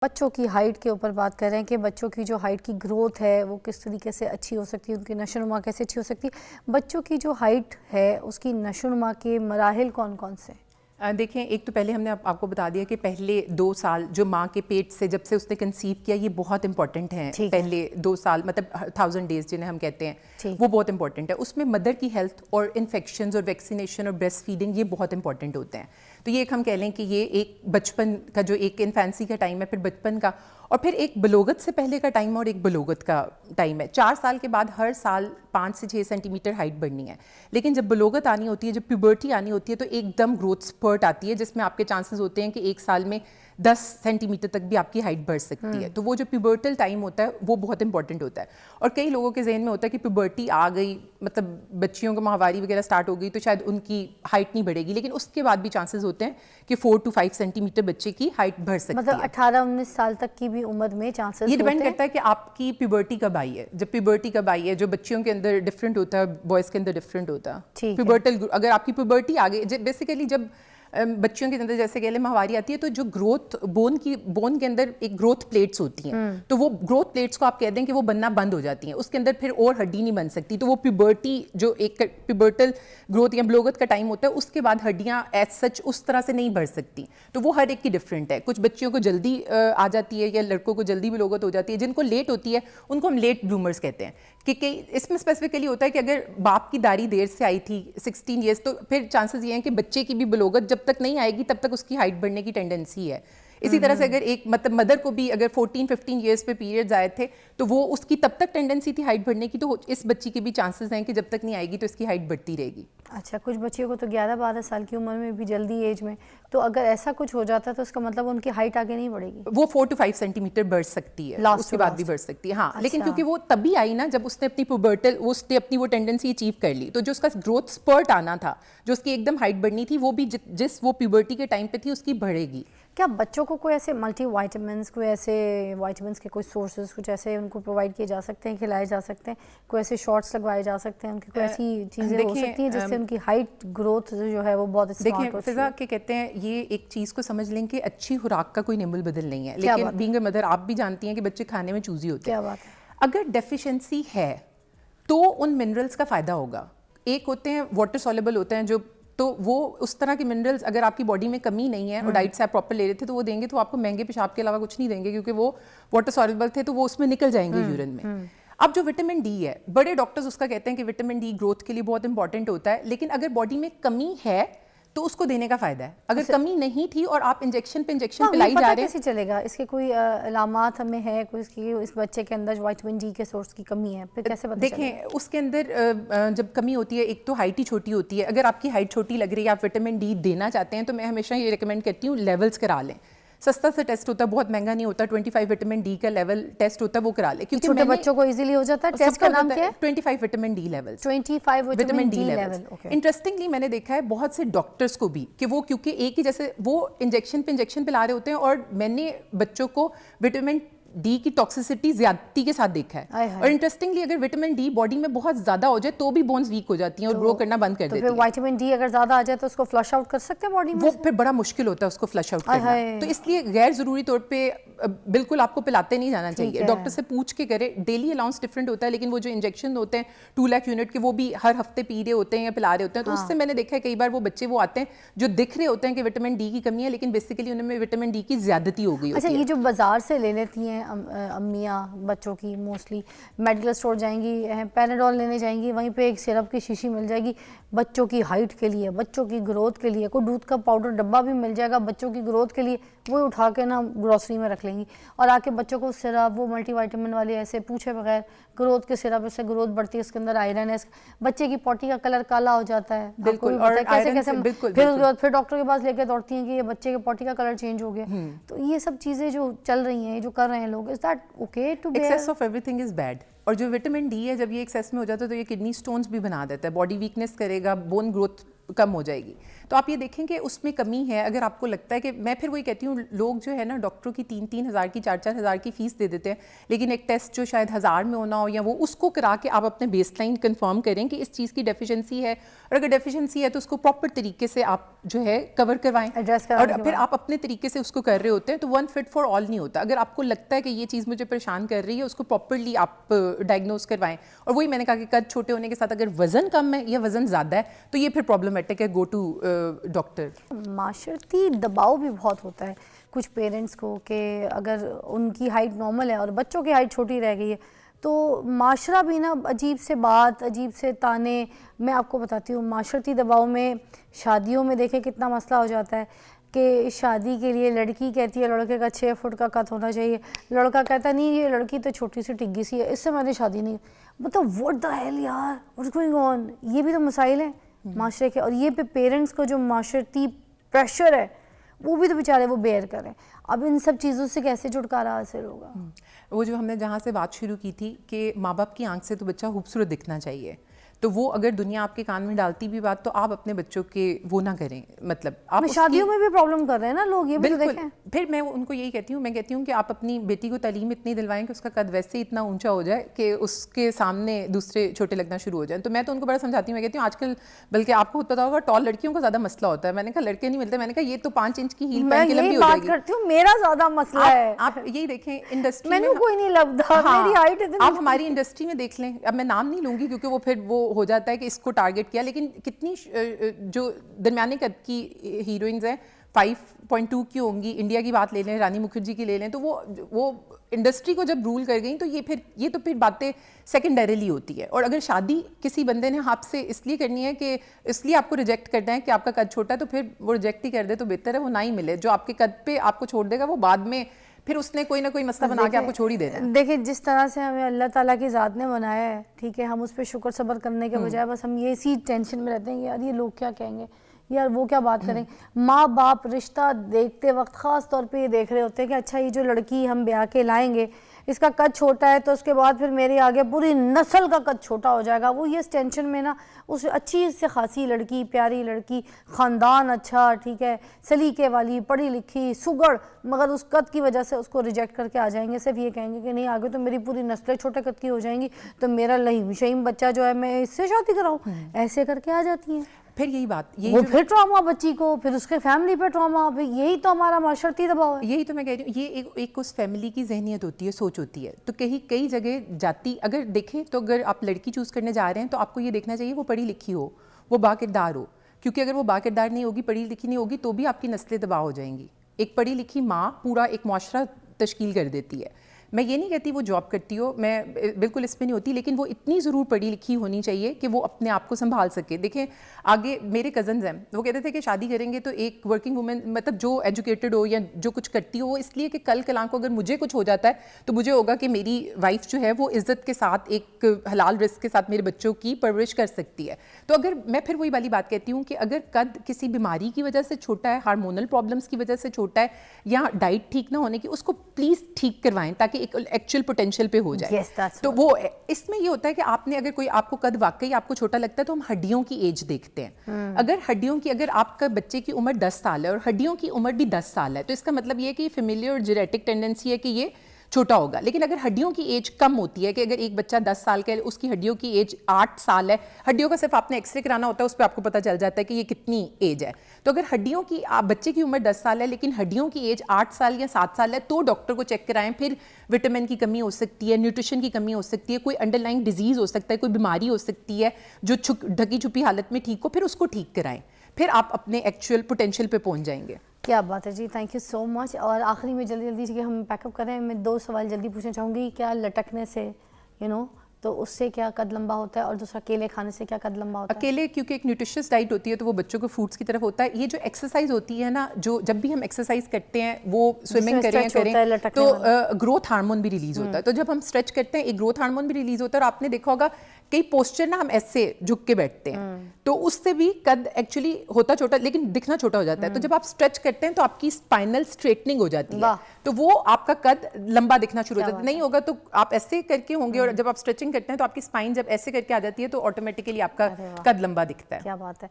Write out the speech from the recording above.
بچوں کی ہائٹ کے اوپر بات کر رہے ہیں کہ بچوں کی جو ہائٹ کی گروتھ ہے وہ کس طریقے سے اچھی ہو سکتی ہے، ان کی نشو و نما کیسے اچھی ہو سکتی ہے. بچوں کی جو ہائٹ ہے اس کی نشو و نما کے مراحل کون کون سے؟ دیکھیں، ایک تو پہلے ہم نے آپ کو بتا دیا کہ پہلے 2 سال جو ماں کے پیٹ سے جب سے اس نے کنسیو کیا یہ بہت امپورٹنٹ ہیں. پہلے 2 سال مطلب 1000 ڈیز جنہیں ہم کہتے ہیں وہ بہت امپورٹنٹ ہے. اس میں مدر کی ہیلتھ اور انفیکشنز اور ویکسینیشن اور بریسٹ فیڈنگ یہ بہت امپورٹنٹ ہوتے ہیں. تو یہ ایک ہم کہہ لیں کہ یہ ایک بچپن کا جو ایک انفینسی کا ٹائم ہے، پھر بچپن کا، اور پھر ایک بلوغت سے پہلے کا ٹائم اور ایک بلوغت کا ٹائم ہے. 4 سال کے بعد ہر سال 5 سے 6 سینٹی میٹر ہائٹ بڑھنی ہے. لیکن جب بلوغت آنی ہوتی ہے، جب پیوبرٹی آنی ہوتی ہے، تو ایک دم گروتھ سپرٹ آتی ہے جس میں آپ کے چانسز ہوتے ہیں کہ 1 سال میں 10 سینٹی میٹر تک بھی آپ کی ہائٹ بڑھ سکتی ہے. تو وہ جو پیوبرٹل ٹائم ہوتا ہے وہ بہت امپورٹنٹ ہوتا ہے. اور کئی لوگوں کے ذہن میں ہوتا ہے کہ پیوبرٹی آ گئی، مطلب بچیوں کو ماہواری وغیرہ سٹارٹ ہو گئی تو شاید ان کی ہائٹ نہیں بڑھے گی، لیکن اس کے بعد بھی چانسز ہوتے ہیں کہ 4 to 5 سینٹی میٹر بچے کی ہائٹ بڑھ سکتی ہے. مطلب 18-19 سال تک کی بھی عمر میں چانسز ہوتے ہیں. یہ ڈیپینڈ کرتا ہے کہ آپ کی پیوبرٹی کب آئی ہے. جب پیوبرٹی کب آئی ہے، جو بچیوں کے اندر ڈفرینٹ ہوتا ہے، بوائز کے اندر ڈفرینٹ ہوتا ہے. پیوبرٹل اگر آپ کی پیوبرٹی آ گئی، بیسیکلی جب بچیوں کے اندر جیسے کہ ماہواری آتی ہے تو جو گروتھ بون کے اندر ایک گروتھ پلیٹس ہوتی ہیں، تو وہ گروتھ پلیٹس کو آپ کہہ دیں کہ وہ بننا بند ہو جاتی ہیں. اس کے اندر پھر اور ہڈی نہیں بن سکتی. تو وہ پیوبرٹی جو ایک پیوبرٹل گروتھ یا بلوغت کا ٹائم ہوتا ہے، اس کے بعد ہڈیاں ایز سچ اس طرح سے نہیں بڑھ سکتی. تو وہ ہر ایک کی ڈفرینٹ ہے. کچھ بچیوں کو جلدی آ جاتی ہے یا لڑکوں کو جلدی بلوغت ہو جاتی ہے. جن کو لیٹ ہوتی ہے ان کو ہم لیٹ بلومرز کہتے ہیں. کہ اس میں اسپیسیفکلی ہوتا ہے کہ اگر باپ کی داڑھی دیر سے آئی تھی 16 ایئرس، تو پھر چانسز یہ ہیں کہ بچے کی بھی بلوغت جب تک نہیں آئے گی تب تک اس کی ہائٹ بڑھنے کی ٹینڈنسی ہے. اسی طرح سے اگر ایک مطلب مدر کو بھی اگر 14-15 ایئرس پہ پیریڈز آئے تھے تو وہ اس کی تب تک ٹینڈنسی تھی ہائٹ بڑھنے کی، تو اس بچی کے بھی چانسز ہیں کہ جب تک نہیں آئے گی تو اس کی ہائٹ بڑھتی رہے گی. اچھا، کچھ بچیوں کو تو 11-12 سال کی عمر میں بھی جلدی ایج میں، تو اگر ایسا کچھ ہو جاتا ہے تو اس کا مطلب ان کی ہائٹ آگے نہیں بڑھے گی؟ وہ 4 to 5 سینٹی میٹر بڑھ سکتی ہے، اس کے بعد بھی بڑھ سکتی ہے. ہاں، لیکن کیونکہ وہ تبھی آئی نا جب اس نے اپنی پیوبرٹل اس نے اپنی وہ ٹینڈنسی اچیو کر لی. تو جو اس کا گروتھ سپرٹ آنا تھا، جو اس کی ایک دم ہائٹ بڑھنی تھی، وہ بھی جس وہ پیوبرٹی کے ٹائم پہ تھی اس کی بڑھے گی. کیا بچوں کو کوئی ایسے ملٹی وائٹامنس، کوئی ایسے وائٹامنس کے کوئی سورسز کچھ ایسے ان کو پرووائڈ کیے جا سکتے ہیں، کھلائے جا سکتے ہیں؟ کوئی ایسے شارٹس لگوائے جا سکتے ہیں؟ ان کی کوئی ایسی چیزیں ہو سکتی ہیں جس سے ان کی ہائٹ گروتھ جو ہے وہ بہت اسمارٹ ہو؟ دیکھیں فضا، کہ کہتے ہیں یہ ایک چیز کو سمجھ لیں کہ اچھی خوراک کا کوئی نعم البدل نہیں ہے، لیکن بینگ اے مدر آپ بھی جانتی ہیں کہ بچے کھانے میں چوزی ہوتے ہیں. کیا بات ہے. اگر ڈیفیشنسی ہے تو ان منرلس کا فائدہ ہوگا. ایک ہوتے ہیں واٹر سولیبل ہوتے ہیں، جو تو وہ اس طرح کے منرلز اگر آپ کی باڈی میں کمی نہیں ہے اور ڈائٹ سے آپ پراپر لے رہے تھے تو وہ دیں گے، تو آپ کو مہنگے پیشاب کے علاوہ کچھ نہیں دیں گے، کیونکہ وہ واٹر سولیبل تھے تو وہ اس میں نکل جائیں گے یورین میں. اب جو وٹامن ڈی ہے، بڑے ڈاکٹرز اس کا کہتے ہیں کہ وٹامن ڈی گروتھ کے لیے بہت امپورٹنٹ ہوتا ہے، لیکن اگر باڈی میں کمی ہے تو اس کو دینے کا فائدہ ہے. اگر کمی نہیں تھی اور آپ انجیکشن پہ انجیکشن پلائی جا رہے ہیں، کیسے چلے گا؟ اس کے کوئی علامات ہمیں ہے کوئی، اس کی اس بچے کے اندر وائٹامن ڈی کے سورس کی کمی ہے، پھر کیسے پتہ چلے گا؟ دیکھیں اس کے اندر جب کمی ہوتی ہے، ایک تو ہائٹ ہی چھوٹی ہوتی ہے. اگر آپ کی ہائٹ چھوٹی لگ رہی ہے، آپ وٹامن ڈی دینا چاہتے ہیں، تو میں ہمیشہ یہ ریکمینڈ کرتی ہوں لیولز کرا لیں. سستا سے ٹیسٹ ہوتا ہے، بہت مہنگا نہیں ہوتا، 25 وٹامن ڈی کا لیول ٹیسٹ ہوتا ہے، وہ کرا لیں. کیونکہ چھوٹے بچوں کو ایزیلی ہو جاتا ہے. ٹیسٹ کا نام کیا ہے؟ 25 vitamin D level. 25 vitamin D level. Interestingly میں نے دیکھا ہے بہت سے ڈاکٹرز کو بھی کہ وہ کیونکہ ایک ہی جیسے وہ انجیکشن پہ لا رہے ہوتے ہیں، اور میں نے بچوں کو وٹامن ڈی کی ٹاکسیسٹی زیادتی کے ساتھ دیکھا ہے. اور انٹرسٹنگلی اگر وٹامن ڈی باڈی میں بہت زیادہ ہو جائے تو بھی بونز ویک ہو جاتی ہیں اور گرو کرنا بند کر دیتی ہیں. تو پھر وائٹامن ڈی اگر زیادہ آ جائے تو اس کو فلش آؤٹ کر سکتے ہیں باڈی میں؟ وہ پھر بڑا مشکل ہوتا ہے اس کو فلش آؤٹ کرنا. تو اس لیے غیر ضروری طور پہ بالکل آپ کو پلاتے نہیں جانا چاہیے. ڈاکٹر سے پوچھ کے کرے. ڈیلی الاؤنس ڈفرینٹ ہوتا ہے، لیکن وہ جو انجیکشن ہوتے ہیں 2 لاکھ یونٹ کے، وہ بھی ہر ہفتے پی رہے ہوتے ہیں یا پلا رہے ہوتے ہیں. تو اس سے میں نے دیکھا ہے کئی بار وہ بچے وہ آتے ہیں جو دکھ رہے ہوتے ہیں کہ وٹامن ڈی کی کمی ہے، لیکن بیسیکلی ان میں وٹامن ڈی کی زیادتی ہو گئی ہوتی ہے. اچھا، یہ جو بازار سے لے لیتی ہیں امیاں بچوں کی، موسٹلی میڈیکل اسٹور جائیں گی، پیناڈول لینے جائیں گی، وہیں پہ ایک سرپ کی شیشی مل جائے گی بچوں کی ہائٹ کے لیے، بچوں کی گروتھ کے لیے. کوئی دودھ کا پاؤڈر ڈبہ بھی مل جائے گا بچوں کی گروتھ کے لیے، وہ اٹھا کے نا گروسری میں رکھ لیں گی اور آ کے بچوں کو سرپ وہ ملٹی وائٹامن والے ایسے پوچھے بغیر گروتھ کے سرپ، اس سے گروتھ بڑھتی ہے، اس کے اندر آئرن ہے. بچے کی پوٹی کا کلر کالا ہو جاتا ہے. بالکل. پھر ڈاکٹر کے پاس لے کے دوڑتی ہیں کہ یہ بچے کے پوٹی کا کلر چینج ہو گیا. تو یہ سب چیزیں جو چل رہی ہیں، جو کر رہے ہیں لوگ، is that okay to bear? Access of everything is bad. اور جو وٹامن ڈی ہے جب یہ ایکسیس میں ہو جاتا ہے تو یہ کڈنی سٹونز بھی بنا دیتا ہے، باڈی ویکنیس کرے گا، بون گروتھ کم ہو جائے گی. تو آپ یہ دیکھیں کہ اس میں کمی ہے. اگر آپ کو لگتا ہے کہ میں پھر وہی کہتی ہوں لوگ جو ہے نا ڈاکٹروں کی 3,000 کی 4,000 کی فیس دے دیتے ہیں, لیکن ایک ٹیسٹ جو شاید 1,000 میں ہونا ہو یا وہ اس کو کرا کے آپ اپنے بیس لائن کنفرم کریں کہ اس چیز کی ڈیفیشنسی ہے, اور اگر ڈیفیشنسی ہے تو اس کو پراپر طریقے سے آپ جو ہے کور کروائیں, اور پھر آپ اپنے طریقے سے اس کو کر رہے ہوتے ہیں. تو ون فٹ فار آل نہیں ہوتا. اگر آپ کو لگتا ہے کہ یہ چیز مجھے پریشان کر رہی ہے اس کو پراپرلی آپ ڈائگنوز کروائیں. اور وہی میں نے کہا کہ قد چھوٹے ہونے کے ساتھ اگر وزن کم ہے یا وزن زیادہ ہے تو یہ پھر پرابلمٹک ہے, گو ٹو ڈاکٹر. معاشرتی دباؤ بھی بہت ہوتا ہے کچھ پیرنٹس کو کہ اگر ان کی ہائٹ نارمل ہے اور بچوں کی ہائٹ چھوٹی رہ گئی ہے تو معاشرہ بھی نا عجیب سے بات, عجیب سے تانے. میں آپ کو بتاتی ہوں معاشرتی دباؤ میں شادیوں میں دیکھیں کتنا مسئلہ ہو جاتا ہے کہ شادی کے لیے لڑکی کہتی ہے لڑکے کا 6 فٹ کا قد ہونا چاہیے, لڑکا کہتا نہیں یہ لڑکی تو چھوٹی سی ٹگی سی ہے, اس سے میں نے شادی نہیں. مطلب واٹ دا ہیل یار, واٹس گوئنگ آن. یہ بھی تو مسائل ہیں معاشرے کے, اور یہ پہ پیرنٹس کو جو معاشرتی پریشر ہے وہ بھی تو بیچارے وہ بیئر کریں. اب ان سب چیزوں سے کیسے چھٹکارا حاصل ہوگا؟ وہ جو ہم نے جہاں سے بات شروع کی تھی کہ ماں باپ کی آنکھ سے تو بچہ خوبصورت دکھنا چاہیے, تو وہ اگر دنیا آپ کے کان میں ڈالتی بھی بات تو آپ اپنے بچوں کے وہ نہ کریں. مطلب آپ شادیوں میں بھی پرابلم کر رہے ہیں نا لوگ, یہ بھی تو دیکھیں. پھر میں ان کو یہی کہتی ہوں, میں کہتی ہوں کہ آپ اپنی بیٹی کو تعلیم اتنی دلوائیں کہ اس کا قد ویسے ہی اتنا اونچا ہو جائے کہ اس کے سامنے دوسرے چھوٹے لگنا شروع ہو جائیں. تو میں تو ان کو بڑا سمجھاتی ہوں, میں کہتی ہوں آج کل بلکہ آپ کو خود پتا ہوگا ٹال لڑکیوں کا زیادہ مسئلہ ہوتا ہے. میں نے کہا لڑکے نہیں ملتے, میں نے کہا یہ تو 5 انچ کی ہیل پہن کے لمبی ہو جائے گی. میں کرتی ہوں, میرا زیادہ مسئلہ ہے. آپ یہی دیکھیں انڈسٹری میں کوئی نہیں لگتا, میری ہائٹ اتنی. آپ ہماری انڈسٹری میں دیکھ لیں, اب میں نام نہیں لوں گی کیونکہ وہ پھر وہ ہو جاتا ہے کہ اس کو ٹارگٹ کیا, لیکن کتنی جو درمیانے قد کی ہیروئنز ہیں 5.2 کی ہوں گی. انڈیا کی بات لے لیں, رانی مکھرجی کی لے لیں, تو وہ انڈسٹری کو جب رول کر گئیں تو یہ تو پھر باتیں سیکنڈریلی ہوتی ہے. اور اگر شادی کسی بندے نے آپ سے اس لیے کرنی ہے کہ اس لیے آپ کو ریجیکٹ کرنا ہے کہ آپ کا قد چھوٹا ہے, تو پھر وہ ریجیکٹ ہی کر دے تو بہتر ہے وہ نہ ہی ملے. جو آپ کے قد پہ آپ کو چھوڑ دے گا وہ بعد میں پھر اس نے کوئی نہ کوئی مسئلہ بنا کے آپ کو چھوڑ ہی دینا ہے. دیکھیں جس طرح سے ہمیں اللہ تعالیٰ کی ذات نے بنایا ہے, ٹھیک ہے, ہم اس پہ شکر صبر کرنے کے بجائے بس ہم یہ اسی ٹینشن میں رہتے ہیں یار یہ لوگ کیا کہیں گے, یار وہ کیا بات کریں. ماں باپ رشتہ دیکھتے وقت خاص طور پہ یہ دیکھ رہے ہوتے ہیں کہ اچھا یہ جو لڑکی ہم بیاہ کے لائیں گے اس کا قد چھوٹا ہے تو اس کے بعد پھر میرے آگے پوری نسل کا قد چھوٹا ہو جائے گا. وہ یہ ٹینشن میں نا اس اچھی سے خاصی لڑکی, پیاری لڑکی, خاندان اچھا, ٹھیک ہے, سلیقے والی, پڑھی لکھی, سگڑ, مگر اس قد کی وجہ سے اس کو ریجیکٹ کر کے آ جائیں گے. صرف یہ کہیں گے کہ نہیں آگے تو میری پوری نسلیں چھوٹے قد کی ہو جائیں گی تو میرا لہیم شہیم بچہ جو ہے میں اس سے شادی کراؤں. ایسے کر کے آ جاتی ہیں. پھر یہی بات, وہ پھر ٹراما بچی کو, پھر اس کے فیملی پہ ٹراما, پھر یہی تو ہمارا معاشرتی دباؤ ہے. یہی تو میں کہہ رہی ہوں, یہ ایک اس فیملی کی ذہنیت ہوتی ہے, سوچ ہوتی ہے. تو کئی جگہ جاتی, اگر دیکھیں تو اگر آپ لڑکی چوز کرنے جا رہے ہیں تو آپ کو یہ دیکھنا چاہیے وہ پڑھی لکھی ہو, وہ باکردار ہو, کیونکہ اگر وہ باکردار نہیں ہوگی, پڑھی لکھی نہیں ہوگی تو بھی آپ کی نسلیں تباہ ہو جائیں گی. ایک پڑھی لکھی ماں پورا ایک معاشرہ تشکیل کر دیتی ہے. میں یہ نہیں کہتی وہ جاب کرتی ہو, میں بالکل اس پہ نہیں ہوتی, لیکن وہ اتنی ضرور پڑھی لکھی ہونی چاہیے کہ وہ اپنے آپ کو سنبھال سکے. دیکھیں آگے میرے کزنز ہیں, وہ کہتے تھے کہ شادی کریں گے تو ایک ورکنگ وومن, مطلب جو ایجوکیٹڈ ہو یا جو کچھ کرتی ہو, وہ اس لیے کہ کل کل کو اگر مجھے کچھ ہو جاتا ہے تو مجھے ہوگا کہ میری وائف جو ہے وہ عزت کے ساتھ ایک حلال رزق کے ساتھ میرے بچوں کی پرورش کر سکتی ہے. تو اگر میں پھر وہی والی بات کہتی ہوں کہ اگر قد کسی بیماری کی وجہ سے چھوٹا ہے, ہارمونل پرابلمس کی وجہ سے چھوٹا ہے, یا ڈائٹ ٹھیک نہ ہونے کی, اس کو پلیز ٹھیک کروائیں تاکہ ایک ایکچوئل پوٹینشیل پہ ہو جائے. تو وہ اس میں یہ ہوتا ہے کہ آپ نے اگر کوئی آپ کو قد واقعی آپ کو چھوٹا لگتا ہے تو ہم ہڈیوں کی ایج دیکھتے ہیں. اگر آپ کا بچے کی عمر 10 سال ہے اور ہڈیوں کی عمر بھی 10 سال ہے تو اس کا مطلب یہ ہے کہ یہ فیملیئر اور جینیٹک ٹینڈنسی ہے کہ یہ چھوٹا ہوگا. لیکن اگر ہڈیوں کی ایج کم ہوتی ہے, کہ اگر ایک بچہ 10 سال کا ہے, اس کی ہڈیوں کی ایج 8 سال ہے, ہڈیوں کا صرف آپ نے ایکس رے کرانا ہوتا ہے, اس پہ آپ کو پتہ چل جاتا ہے کہ یہ کتنی ایج ہے. تو اگر ہڈیوں کی بچے کی عمر 10 سال ہے لیکن ہڈیوں کی ایج 8 سال یا 7 سال ہے تو ڈاکٹر کو چیک کرائیں. پھر وٹامن کی کمی ہو سکتی ہے, نیوٹریشن کی کمی ہو سکتی ہے, کوئی انڈر لائن ڈیزیز ہو سکتا ہے, کوئی بیماری ہو سکتی ہے جو ڈھکی چھپی حالت میں ٹھیک ہو, پھر اس کو ٹھیک کرائیں, پھر آپ اپنے ایکچوئل پوٹینشیل پہ پہنچ جائیں گے. کیا بات ہے جی, تھینک یو سو مچ. اور آخری میں جلدی کہ ہم پیک اپ کریں, میں 2 سوال جلدی پوچھنا چاہوں گی. کیا لٹکنے سے تو اس سے کیا قد لمبا ہوتا ہے, اور دوسرا کیلے کھانے سے کیا قد لمبا ہوتا ہے؟ اکیلے کیونکہ ایک نیوٹریشس ڈائٹ ہوتی ہے تو وہ بچوں کو فروٹس کی طرف ہوتا ہے. یہ جو ایکسرسائز ہوتی ہے نا, جو جب بھی ہم ایکسرسائز کرتے ہیں, وہ سوئمنگ کریں تو گروتھ ہارمون بھی ریلیز ہوتا ہے. تو جب ہم اسٹریچ کرتے ہیں ایک گروتھ ہارمون بھی ریلیز ہوتا ہے. اور آپ نے دیکھا ہوگا کئی پوسچر نا ہم ایسے جھک کے بیٹھتے ہیں تو اس سے بھی قد ایکچولی ہوتا چھوٹا لیکن دکھنا چھوٹا ہو جاتا ہے. تو جب آپ اسٹریچ کرتے ہیں تو آپ کی اسپائنل اسٹریٹنگ ہو جاتی ہے, تو وہ آپ کا قد لمبا دکھنا شروع ہو جاتا ہے. نہیں ہوگا تو آپ ایسے کر کے ہوں گے, اور جب آپ اسٹریچنگ کرتے ہیں تو آپ کی اسپائن جب ایسے کر کے آ جاتی ہے تو آٹومیٹکلی آپ کا قد لمبا دکھتا ہے. کیا بات ہے.